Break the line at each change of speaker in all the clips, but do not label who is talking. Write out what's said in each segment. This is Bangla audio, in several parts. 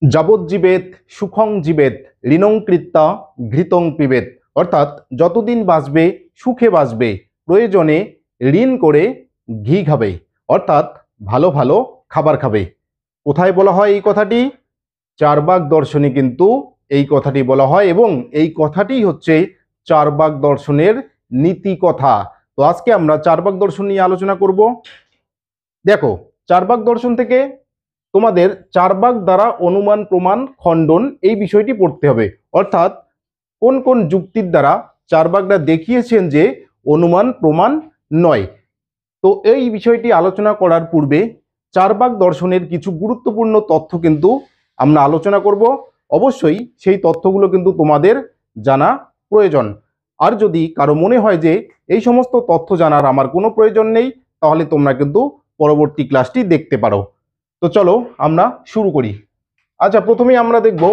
যাবজ্জীবেত সুখং জীবেত ঋণং কৃত্বা ঘৃতং পিবেত। অর্থাৎ যতদিন বাঁচবে সুখে বাঁচবে, প্রয়োজনে ঋণ করে ঘি খাবে, অর্থাৎ ভালো ভালো খাবার খাবে। কোথায় বলা হয় এই কথাটি? চারবাক দর্শনে কিন্তু এই কথাটি বলা হয়, এবং এই কথাটি হচ্ছে চারবাক দর্শনের নীতি কথা। তো আজকে আমরা চারবাক দর্শন নিয়ে আলোচনা করব। দেখো, চারবাক দর্শন থেকে তোমাদের চারবাক দ্বারা অনুমান প্রমাণ খণ্ডন এই বিষয়টি পড়তে হবে। অর্থাৎ কোন কোন যুক্তির দ্বারা চারবাকরা দেখিয়েছেন যে অনুমান প্রমাণ নয়। তো এই বিষয়টি আলোচনা করার পূর্বে চারবাক দর্শনের কিছু গুরুত্বপূর্ণ তথ্য কিন্তু আমরা আলোচনা করব। অবশ্যই সেই তথ্যগুলো কিন্তু তোমাদের জানা প্রয়োজন। আর যদি কারো মনে হয় যে এই সমস্ত তথ্য জানার আমার কোনো প্রয়োজন নেই, তাহলে তোমরা কিন্তু পরবর্তী ক্লাসটি দেখতে পারো। তো চলো আমরা শুরু করি। আচ্ছা, প্রথমে আমরা দেখব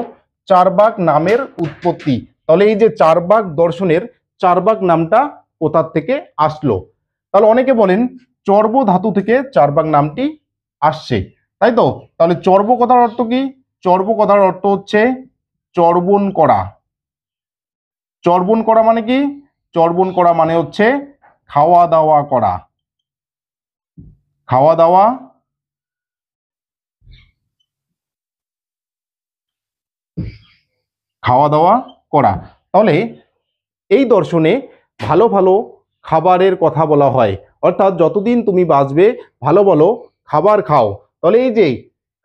চারবাক নামের উৎপত্তি। তাহলে এই যে চারবাক দর্শনের চারবাক নামটা কোথা থেকে আসলো? তাহলে অনেকে বলেন চর্ব ধাতু থেকে চারবাক নামটি আসছে, তাই তো? তাহলে চর্ব কথার অর্থ কি? চর্ব কথার অর্থ হচ্ছে চর্বণ করা। চর্বণ করা মানে কি? চর্বণ করা মানে হচ্ছে খাওয়া দাওয়া করা। খাওয়া দাওয়া খাওয়া দাওয়া করা। তাহলে এই দর্শনে ভালো ভালো খাবারের কথা বলা হয়, অর্থাৎ যতদিন তুমি বাঁচবে ভালো ভালো খাবার খাও। তাহলে এই যে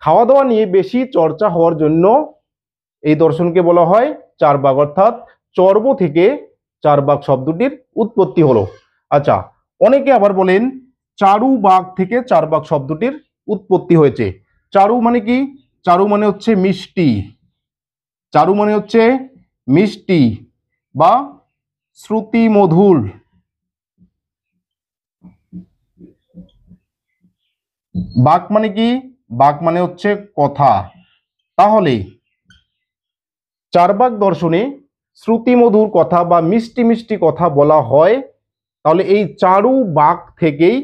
খাওয়া দাওয়া নিয়ে বেশি চর্চা হওয়ার জন্য এই দর্শনকে বলা হয় চারবাক, অর্থাৎ চর্ব থেকে চারবাক শব্দটির উৎপত্তি হলো। আচ্ছা, অনেকে আবার বলেন চারু বাক থেকে চারবাক শব্দটির উৎপত্তি হয়েছে। চারু মানে কি? চারু মানে হচ্ছে মিষ্টি। চারু মানে হচ্ছে মিষ্টি বা শ্রুতি মধুর। বাক মানে কি? বাক মানে হচ্ছে কথা। তাহলে চারবাক দর্শনে শ্রুতি মধুর কথা বা মিষ্টি মিষ্টি কথা বলা হয়। তাহলে এই চারু বাক থেকেই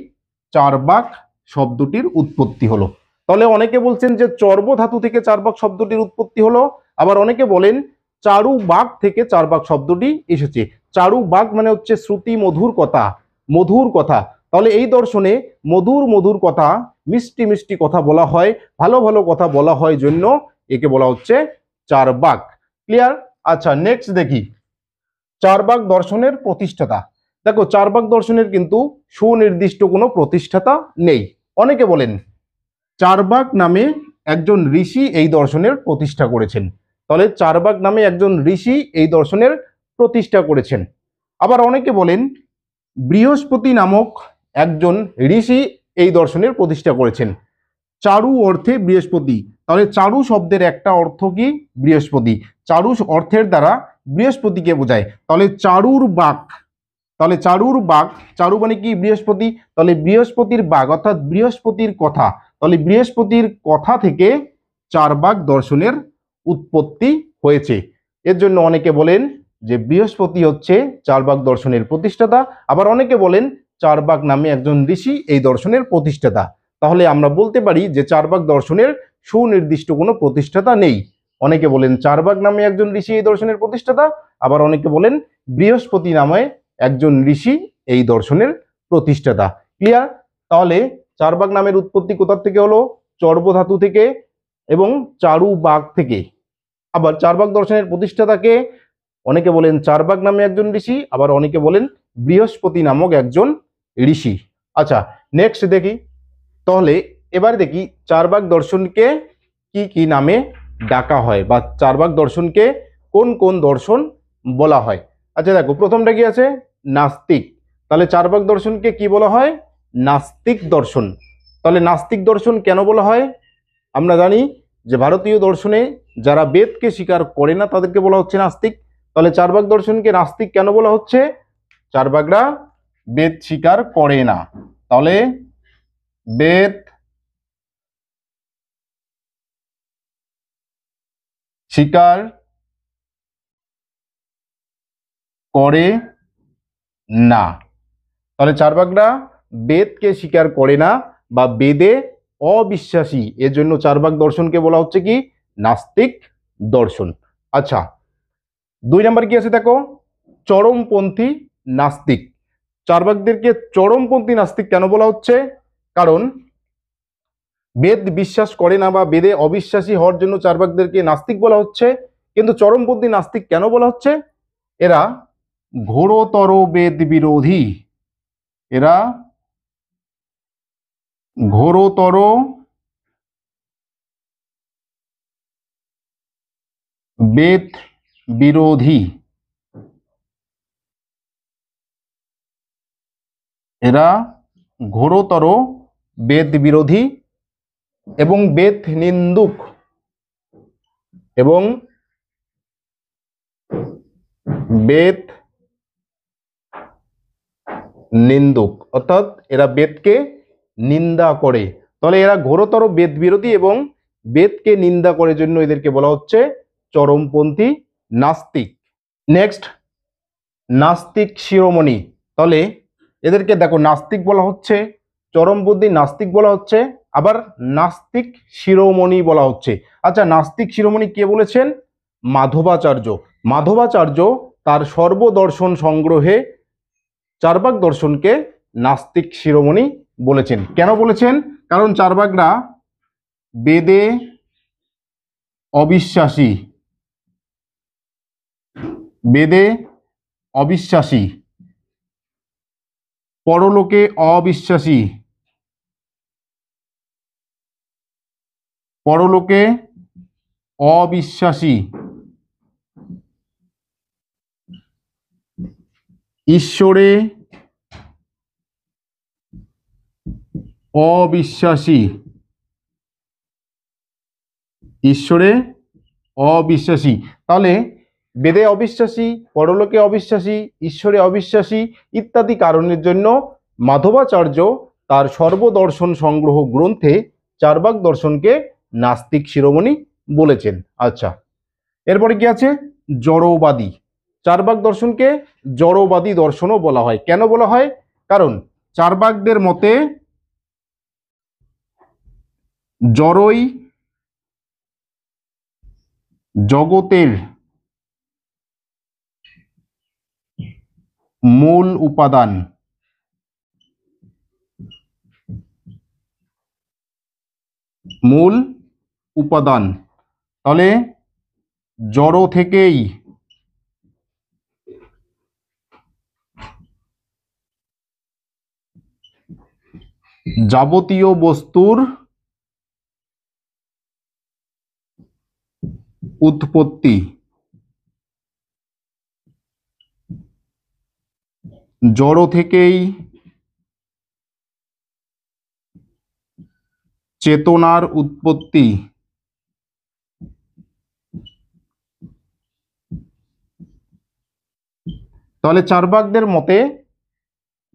চারবাক শব্দটির উৎপত্তি হলো। তাহলে অনেকে বলছেন যে চর্ব ধাতু থেকে চারবাক শব্দটির উৎপত্তি হলো, আবার অনেকে বলেন চারু বাক থেকে চারবাক শব্দটি এসেছে। চারু বাক মানে হচ্ছে শ্রুতি মধুর কথা, মধুর কথা। তাহলে এই দর্শনে মধুর মধুর কথা, মিষ্টি মিষ্টি কথা বলা হয়, ভালো ভালো কথা বলা হয় জন্য একে বলা হচ্ছে চারবাক। ক্লিয়ার? আচ্ছা, নেক্সট দেখি চারবাক দর্শনের প্রতিষ্ঠাতা। দেখো, চারবাক দর্শনের কিন্তু সুনির্দিষ্ট কোনো প্রতিষ্ঠাতা নেই। অনেকে বলেন চারবাক নামে একজন ঋষি এই দর্শনের প্রতিষ্ঠা করেছেন। তাহলে চারবাক নামে একজন ঋষি এই দর্শনের প্রতিষ্ঠা করেছেন। আবার অনেকে বলেন বৃহস্পতি নামক একজন ঋষি এই দর্শনের প্রতিষ্ঠা করেছেন। চারু অর্থে বৃহস্পতি। তাহলে চারু শব্দের একটা অর্থ কি? বৃহস্পতি। চারু অর্থের দ্বারা বৃহস্পতিকে বোঝায়। তাহলে চারুর বাক, তাহলে চারুর বাক, চারু মানে কি? বৃহস্পতি। তাহলে বৃহস্পতির বাক অর্থাৎ বৃহস্পতির কথা। তাহলে বৃহস্পতির কথা থেকে চারবাক দর্শনের উৎপত্তি হয়েছে। এর জন্য অনেকে বলেন যে বৃহস্পতি হচ্ছে চারবাক দর্শনের প্রতিষ্ঠাতা। আবার অনেকে বলেন চারবাক নামে একজন ঋষি এই দর্শনের প্রতিষ্ঠাতা। তাহলে আমরা বলতে পারি যে চারবাক দর্শনের সুনির্দিষ্ট কোনো প্রতিষ্ঠাতা নেই। অনেকে বলেন চারবাক নামে একজন ঋষি এই দর্শনের প্রতিষ্ঠাতা, আবার অনেকে বলেন বৃহস্পতি নামে একজন ঋষি এই দর্শনের প্রতিষ্ঠাতা। ক্লিয়ার? তাহলে চারবাক নামের উৎপত্তি কোথা থেকে হলো? চর্ব ধাতু থেকে এবং চারু বাক থেকে। আবার চারবাক দর্শনের প্রতিষ্ঠাতাকে অনেকে বলেন চারবাক নামে একজন ঋষি, আবার অনেকে বলেন বৃহস্পতি নামক একজন ঋষি। আচ্ছা, নেক্সট দেখি। তাহলে এবার দেখি চারবাক দর্শনকে কি কি নামে ডাকা হয়, বা চারবাক দর্শনকে কোন কোন দর্শন বলা হয়। আচ্ছা দেখো, প্রথমটা কি আছে? নাস্তিক। তাহলে চারবাক দর্শনকে কি বলা হয়? নাস্তিক দর্শন। তাহলে নাস্তিক দর্শন কেন বলা হয়? আমরা জানি যে ভারতীয় দর্শনে যারা বেদকে স্বীকার করে না তাদেরকে বলা হচ্ছে নাস্তিক। তাহলে চারবাক দর্শনকে নাস্তিক কেন বলা হচ্ছে? চারবাকরা বেদ স্বীকার করে না। তাহলে বেদ স্বীকার করে না। তাহলে চারবাকরা বেদকে স্বীকার করে না বা বেদে অবিশ্বাসী, এর জন্য চারবাক দর্শনকে বলা হচ্ছে কি? নাস্তিক দর্শন। আচ্ছা, 2 নম্বর কি আছে দেখো, চরমপন্থী নাস্তিক। চার্বাকদেরকে চরমপন্থী নাস্তিক কেন বলা হচ্ছে? কারণ বেদ বিশ্বাস করে না বা বেদে অবিশ্বাসী হওয়ার জন্য চার্বাকদেরকে নাস্তিক বলা হচ্ছে। কিন্তু চরমপন্থী নাস্তিক কেন বলা হচ্ছে? এরা ঘোরতর বেদ বিরোধী, এরা ঘোরতর বেদ বিরোধী, এরা ঘোরতর বেদ বিরোধী এবং বেদ নিন্দুক, এবং বেদ নিন্দুক, অর্থাৎ এরা বেদকে নিন্দা করে। তাহলে এরা ঘোরতর বেদ বিরোধী এবং বেদকে নিন্দা করে জন্য এদেরকে বলা হচ্ছে চরমপন্থী নাস্তিক। নেক্সট, নাস্তিক শিরোমণি। তাহলে এদেরকে দেখো নাস্তিক বলা হচ্ছে, চরমপন্থী নাস্তিক বলা হচ্ছে, আবার নাস্তিক শিরোমণি বলা হচ্ছে। আচ্ছা, নাস্তিক শিরোমণি কে বলেছেন? মাধবাচার্য। মাধবাচার্য তার সর্বদর্শন সংগ্রহে চার্বাক দর্শনকে নাস্তিক শিরোমণি বলেছেন। কেন বলেছেন? কারণ চার্বাকরা বেদে অবিশ্বাসী, বেদে অবিশ্বাসী, পরলোকে অবিশ্বাসী, পরলোকে অবিশ্বাসী, ঈশ্বরে অবিশ্বাসী, ঈশ্বরে অবিশ্বাসী। তাহলে বেদে অবিশ্বাসী, পরলোকে অবিশ্বাসী, ঈশ্বরে অবিশ্বাসী ইত্যাদি কারণের জন্য মাধবাচার্য তার সর্বদর্শন সংগ্রহ গ্রন্থে চার্বাক দর্শনকে নাস্তিক শিরোমণি বলেছেন। আচ্ছা, এরপরে কি আছে? জড়বাদী। চার্বাক দর্শনকে জড়বাদী দর্শনও বলা হয়। কেন বলা হয়? কারণ চার্বাকদের মতে জড়ই জগতের মূল উপাদান, মূল উপাদান। তাহলে জড় থেকেই যাবতীয় বস্তুর উৎপত্তি, জড় থেকেই চেতনার উৎপত্তি, তাহলে চার্বাকদের মতে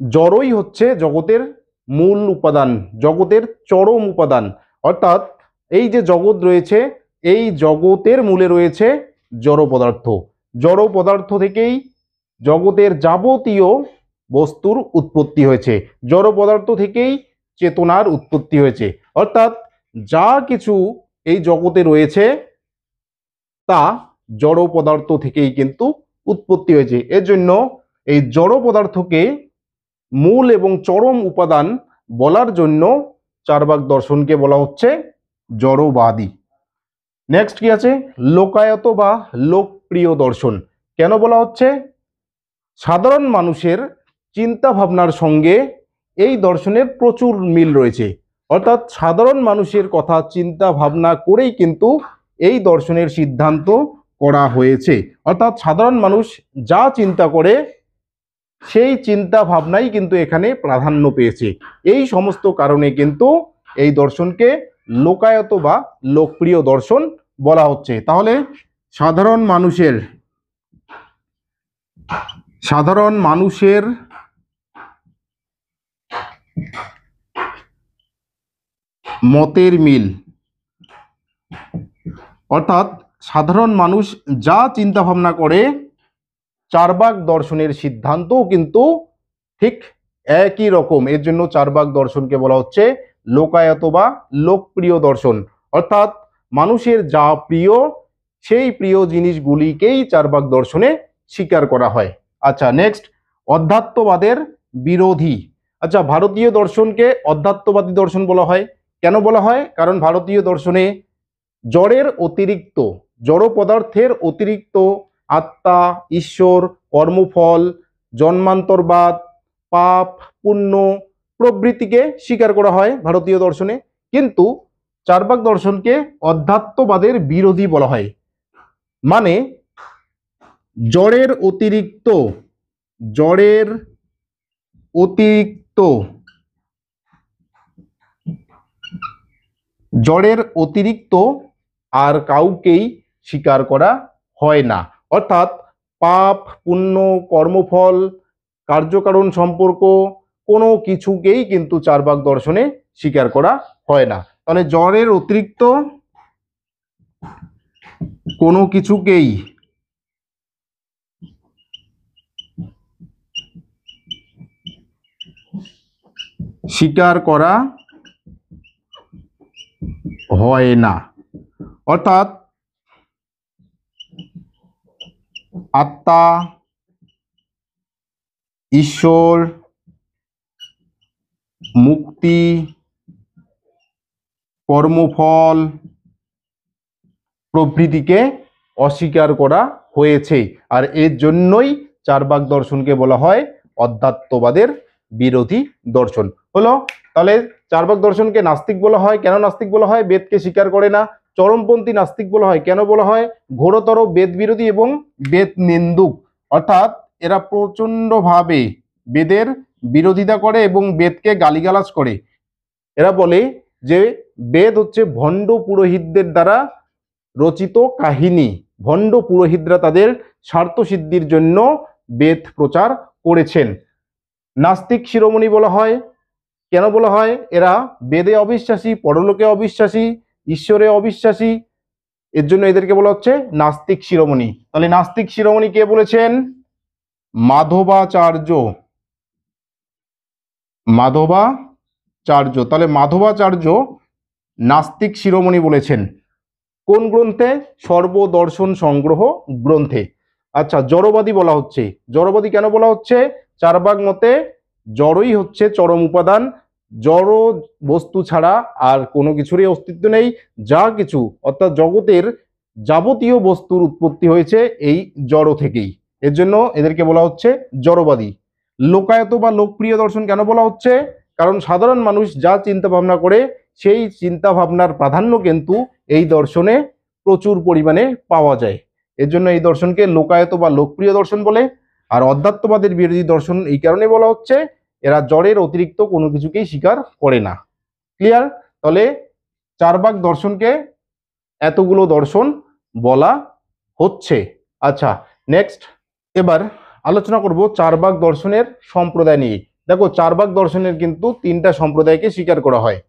জড়ই হচ্ছে জগতের মূল উপাদান, জগতের চরম উপাদান। অর্থাৎ এই যে জগৎ রয়েছে, এই জগতের মূলে রয়েছে জড় পদার্থ। জড় পদার্থ থেকেই জগতের যাবতীয় বস্তুর উৎপত্তি হয়েছে, জড় পদার্থ থেকেই চেতনার উৎপত্তি হয়েছে। অর্থাৎ যা কিছু এই জগতে রয়েছে তা জড় পদার্থ থেকেই কিন্তু উৎপত্তি হয়েছে। এর জন্য এই জড় পদার্থকে মূল এবং চরম উপাদান বলার জন্য চার্বাক দর্শনকে বলা হচ্ছে জড়বাদী। নেক্সট কি আছে? লোকায়ত বা লোকপ্রিয় দর্শন। কেন বলা হচ্ছে? সাধারণ মানুষের চিন্তা ভাবনার সঙ্গে এই দর্শনের প্রচুর মিল রয়েছে। অর্থাৎ সাধারণ মানুষের কথা চিন্তা ভাবনা করেই কিন্তু এই দর্শনের সিদ্ধান্ত করা হয়েছে। অর্থাৎ সাধারণ মানুষ যা চিন্তা করে সেই চিন্তা ভাবনাই কিন্তু এখানে প্রাধান্য পেয়েছে। এই সমস্ত কারণে কিন্তু এই দর্শনকে লোকায়ত বা লোকপ্রিয় দর্শন বলা হচ্ছে। তাহলে সাধারণ মানুষের মতের মিল, অর্থাৎ সাধারণ মানুষ যা চিন্তা ভাবনা করে চার্বাক দর্শনের সিদ্ধান্তও কিন্তু ঠিক একই রকম। এর জন্য চার্বাক দর্শনকে বলা হচ্ছে লোকায়ত বা লোকপ্রিয় দর্শন। অর্থাৎ মানুষের যা প্রিয় সেই প্রিয় জিনিসগুলিকেই চার্বাক দর্শনে স্বীকার করা হয়। আচ্ছা, নেক্সট, অধ্যাত্মবাদের বিরোধী। আচ্ছা, ভারতীয় দর্শনকে অধ্যাত্মবাদী দর্শন বলা হয়। কেন বলা হয়? কারণ ভারতীয় দর্শনে জড়ের অতিরিক্ত, জড় পদার্থের অতিরিক্ত আত্মা, ঈশ্বর, কর্মফল, জন্মান্তরবাদ, পাপ, পুণ্য প্রভৃতিকে স্বীকার করা হয় ভারতীয় দর্শনে। কিন্তু চার্বাক দর্শনকে অধ্যাত্মবাদের বিরোধী বলা হয়। মানে জড়ের অতিরিক্ত, জড়ের অতিরিক্ত, জড়ের অতিরিক্ত আর কাউকেই স্বীকার করা হয় না। অর্থাৎ পাপ, পুণ্য, কর্মফল, কার্যকারণ সম্পর্ক কোনো কিছুকেই কিন্তু চার্বাক দর্শনে স্বীকার করা হয় না। তাহলে জড়ের অতিরিক্ত কোনো কিছুকেই স্বীকার করা হয় না। অর্থাৎ আত্মা, ঈশ্বর, মুক্তি, কর্মফল প্রভৃতিকে অস্বীকার করা হয়েছে। আর এর জন্যই চার্বাক দর্শনকে বলা হয় অধ্যাত্মবাদের বিরোধী দর্শন। হলো, তাহলে চার্বাক দর্শনকে নাস্তিক বলা হয়। কেন নাস্তিক বলা হয়? বেদকে স্বীকার করে না। চরমপন্থী নাস্তিক বলা হয়। কেন বলা হয়? ঘোরতর বেদ বিরোধী এবং বেদ নিন্দুক। অর্থাৎ এরা প্রচন্ডভাবে বেদের বিরোধিতা করে এবং বেদকে গালিগালাজ করে। এরা বলে যে বেদ হচ্ছে ভণ্ড পুরোহিতদের দ্বারা রচিত কাহিনী। ভণ্ড পুরোহিতরা তাদের স্বার্থ সিদ্ধির জন্য বেদ প্রচার করেছেন। নাস্তিক শিরোমণি বলা হয়। কেন বলা হয়? এরা বেদে অবিশ্বাসী, পরলোকে অবিশ্বাসী, ঈশ্বরে অবিশ্বাসী। এর জন্য এদেরকে বলা হচ্ছে নাস্তিক শিরোমণি। তাহলে নাস্তিক শিরোমণি কে বলেছেন? মাধবাচার্য। মাধবাচার্য। তাহলে মাধবাচার্য নাস্তিক শিরোমণি বলেছেন। কোন গ্রন্থে? সর্বদর্শন সংগ্রহ গ্রন্থে। আচ্ছা, জড়বাদী বলা হচ্ছে। জড়বাদী কেন বলা হচ্ছে? চার্বাক মতে জড়ই হচ্ছে চরম উপাদান। জড় বস্তু ছাড়া আর কোনো কিছুরই অস্তিত্ব নেই। যা কিছু অর্থাৎ জগতের যাবতীয় বস্তুর উৎপত্তি হয়েছে এই জড় থেকেই। এর জন্য এদেরকে বলা হচ্ছে জড়বাদী। লোকায়ত বা লোকপ্রিয় দর্শন কেন বলা হচ্ছে? কারণ সাধারণ মানুষ যা চিন্তা ভাবনা করে সেই চিন্তা ভাবনার প্রাধান্য কিন্তু এই দর্শনে প্রচুর পরিমাণে পাওয়া যায়। এর জন্য এই দর্শনকে লোকায়ত বা লোকপ্রিয় দর্শন বলে। আর অধ্যাত্মবাদের বিরোধী দর্শন এই কারণে বলা হচ্ছে এরা জড়ের অতিরিক্ত কোনো কিছুকেই স্বীকার করে না। ক্লিয়ার? তাহলে চার্বাক দর্শনকে এতগুলো দর্শন বলা হচ্ছে। আচ্ছা, নেক্সট, এবার আলোচনা করব চার্বাক দর্শনের সম্প্রদায় নিয়ে। দেখো, চার্বাক দর্শনের কিন্তু তিনটা সম্প্রদায়কে স্বীকার করা হয়।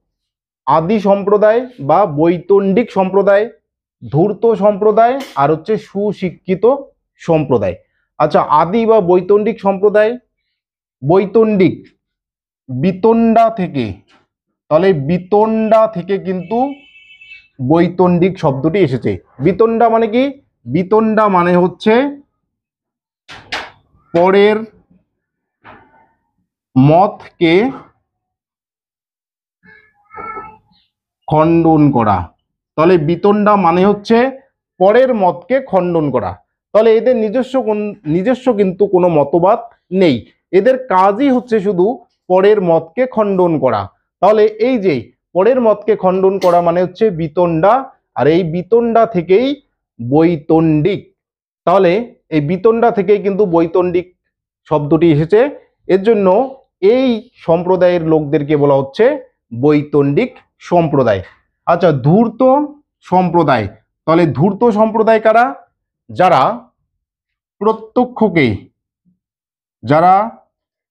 আদি সম্প্রদায় বা বৈতন্ডিক সম্প্রদায়, ধূর্ত সম্প্রদায়, আর হচ্ছে সুশিক্ষিত সম্প্রদায়। আচ্ছা, আদি বা বৈতন্ডিক সম্প্রদায়। বৈতন্ডিক বিতণ্ডা থেকে, তাহলে বিতণ্ডা থেকে কিন্তু বৈতন্ডিক শব্দটি এসেছে। বিতণ্ডা মানে কি? বিতণ্ডা মানে হচ্ছে পরের মতকে খণ্ডন করা। তাহলে বিতণ্ডা মানে হচ্ছে পরের মতকে খণ্ডন করা। তাহলে এদের নিজস্ব কিন্তু কোনো মতবাদ নেই। এদের কাজই হচ্ছে শুধু পরের মতকে খণ্ডন করা। তাহলে এই যে পরের মতকে খণ্ডন করা মানে হচ্ছে বিতণ্ডা। আর এই বিতণ্ডা থেকেই বৈতন্ডিক। তাহলে এই বিতণ্ডা থেকেই কিন্তু বৈতন্ডিক শব্দটি এসেছে। এর জন্য এই সম্প্রদায়ের লোকদেরকে বলা হচ্ছে বৈতন্ডিক সম্প্রদায়। আচ্ছা, ধূর্ত সম্প্রদায়। তাহলে ধূর্ত সম্প্রদায় কারা? যারা প্রত্যক্ষকে, যারা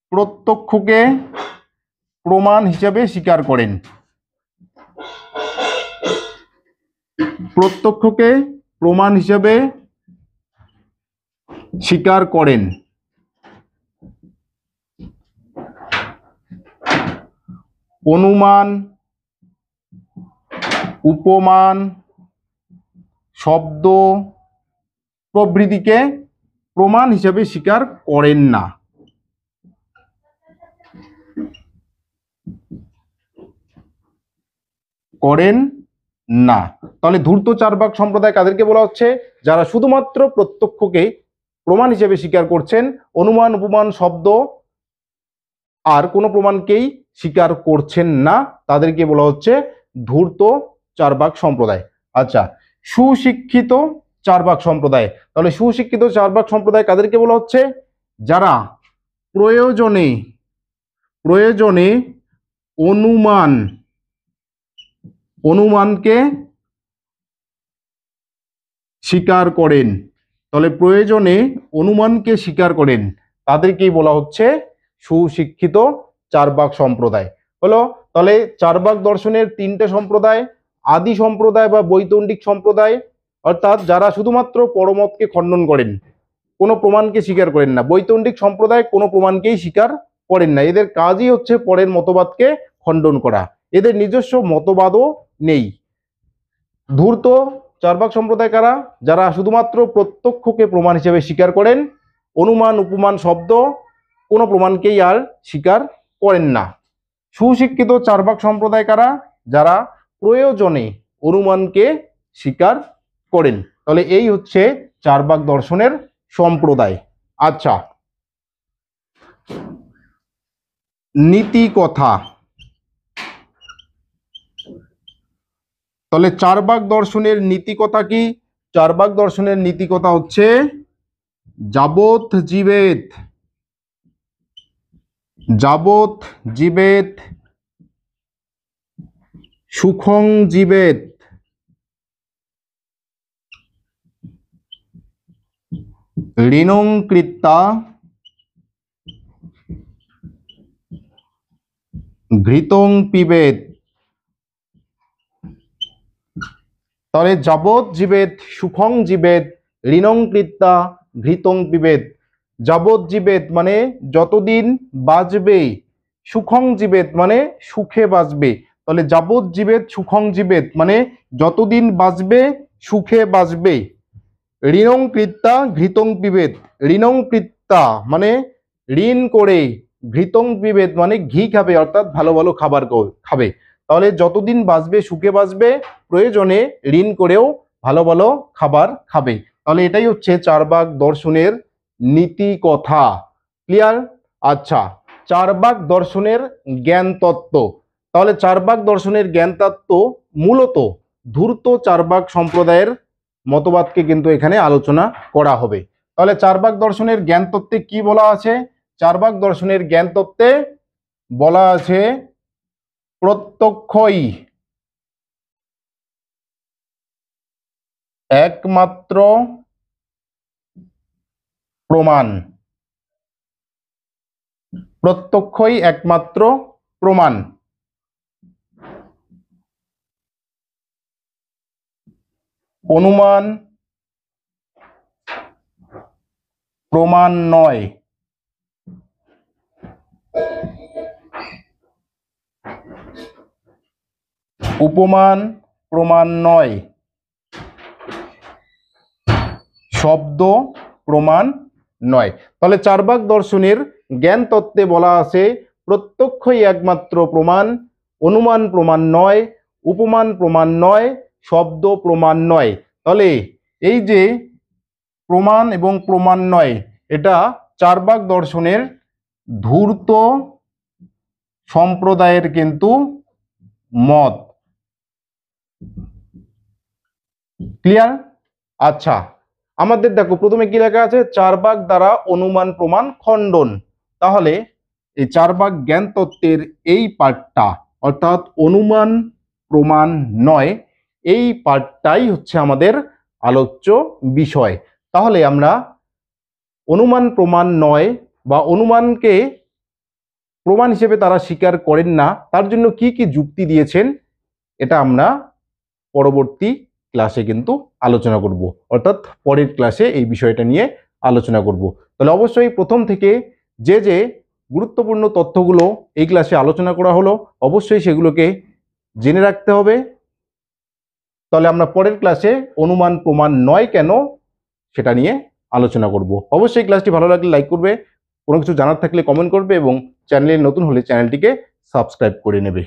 প্রত্যক্ষকে প্রমাণ হিসেবে স্বীকার করেন। প্রত্যক্ষকে প্রমাণ হিসেবে স্বীকার করেন। অনুমান, উপমান, শব্দ প্রভৃতিকে প্রমাণ হিসেবে স্বীকার করেন না। করেন না। তাহলে ধূর্ত চার বাক সম্প্রদায় কাদেরকে বলা হচ্ছে? যারা শুধুমাত্র প্রত্যক্ষকে প্রমাণ হিসেবে স্বীকার করছেন, অনুমান উপমান শব্দ আর কোনো প্রমাণকেই স্বীকার করছেন না, তাদেরকে বলা হচ্ছে ধূর্ত চার বাক সম্প্রদায়। আচ্ছা, সুশিক্ষিত চার বাক সম্প্রদায়। তাহলে সুশিক্ষিত চার বাক সম্প্রদায় কাদেরকে বলা হচ্ছে? যারা প্রয়োজনে প্রয়োজনে অনুমানকে স্বীকার করেন। তাহলে প্রয়োজনে অনুমানকে স্বীকার করেন, তাদেরকেই বলা হচ্ছে সুশিক্ষিত চারবাক সম্প্রদায়। হলো, তাহলে চারবাক দর্শনের তিনটে সম্প্রদায়: আদি সম্প্রদায় বা বৈতণ্ডিক সম্প্রদায়, অর্থাৎ যারা শুধুমাত্র পরমতকে খণ্ডন করেন, কোনো প্রমাণকে স্বীকার করেন না। বৈতণ্ডিক সম্প্রদায় কোনো প্রমাণকেই স্বীকার করেন না, এদের কাজই হচ্ছে পরের মতবাদকে খণ্ডন করা, এদের নিজস্ব মতবাদও নেই। ধূর্ত চারবাক সম্প্রদায় কারা? যারা শুধুমাত্র প্রত্যক্ষকে প্রমাণ হিসেবে স্বীকার করেন, অনুমান উপমান শব্দ কোনো প্রমাণকেই আর স্বীকার করেন না। সুশিক্ষিত চারবাক সম্প্রদায় কারা? যারা প্রয়োজনে অনুমানকে স্বীকার করেন। তাহলে এই হচ্ছে চারবাক দর্শনের সম্প্রদায়। আচ্ছা, নীতি কথা। তাহলে চারবাক দর্শনের নীতি কথা কি? চারবাক দর্শনের নীতি কথা হচ্ছে যাবৎ জীবেত সুখং জীবেত ঋণং কৃত্তা ঘৃতং পিবেত। তাহলে যাবৎ জীবেত সুখং জীবেত ঋণং কৃত্তা ঘৃতং পিবেত। যাবৎ জীবেত মানে যতদিন বাঁচবে, সুখং জীবেত মানে সুখে বাঁচবে। তাহলে যাবৎ জীবেত সুখং জীবেত মানে যতদিন বাঁচবে সুখে বাঁচবে। ঋণং কৃত্তা ঘৃতং পিবেত, ঋণং কৃত্তা মানে ঋণ করে, ঘৃতং পিবেত মানে ঘি খাবে, অর্থাৎ ভালো ভালো খাবার খাবে। তাহলে যতদিন বাঁচবে সুখে বাঁচবে, প্রয়োজনে ঋণ করেও ভালো ভালো খাবার খাবে। তাহলে এটাই হচ্ছে চারবাক দর্শনের নীতি কথা। ক্লিয়ার? আচ্ছা, চারবাক দর্শনের জ্ঞান তত্ত্ব। তাহলে চারবাক দর্শনের জ্ঞান তত্ত্ব মূলত ধূর্ত চারবাক সম্প্রদায়ের মতবাদকে কিন্তু এখানে আলোচনা করা হবে। তাহলে চারবাক দর্শনের জ্ঞান তত্ত্বে কি বলা আছে? চারবাক দর্শনের জ্ঞান তত্ত্বে বলা আছে প্রত্যক্ষই একমাত্র প্রমাণ। প্রত্যক্ষই একমাত্র প্রমাণ। অনুমান প্রমাণ নয়। উপমান প্রমাণ নয়। শব্দ প্রমাণ নয়। তাহলে চারবাক দর্শনের জ্ঞান তত্ত্বে বলা আছে প্রত্যক্ষই একমাত্র প্রমাণ, অনুমান প্রমাণ নয়, উপমান প্রমাণ নয়, শব্দ প্রমাণ নয়। তাহলে এই যে প্রমাণ এবং প্রমাণ নয়, এটা চারবাক দর্শনের ধূর্ত সম্প্রদায়ের কিন্তু মত। ক্লিয়ার? আচ্ছা, আমাদের দেখো প্রথমে কি লেখা আছে? চারবাক দ্বারা অনুমান প্রমাণ খণ্ডন। তাহলে এই চারবাক জ্ঞান তত্ত্বের এই পার্টটা, অর্থাৎ অনুমান প্রমাণ নয়, এই পার্টটাই হচ্ছে আমাদের আলোচ্য বিষয়। তাহলে আমরা অনুমান প্রমাণ নয় বা অনুমানকে প্রমাণ হিসেবে তারা স্বীকার করেন না, তার জন্য কি কি যুক্তি দিয়েছেন, এটা আমরা পরবর্তী ক্লাসে কিন্তু আলোচনা করব, অর্থাৎ পরের ক্লাসে এই বিষয়টা নিয়ে আলোচনা করব। তাহলে অবশ্যই প্রথম থেকে যে যে গুরুত্বপূর্ণ তথ্যগুলো এই ক্লাসে আলোচনা করা হলো, অবশ্যই সেগুলোকে জেনে রাখতে হবে। তাহলে আমরা পরের ক্লাসে অনুমান প্রমাণ নয় কেন সেটা নিয়ে আলোচনা করব। অবশ্যই ক্লাসটি ভালো লাগলে লাইক করবে, কোনো কিছু জানার থাকলে কমেন্ট করবে এবং চ্যানেলে নতুন হলে চ্যানেলটিকে সাবস্ক্রাইব করে নেবে।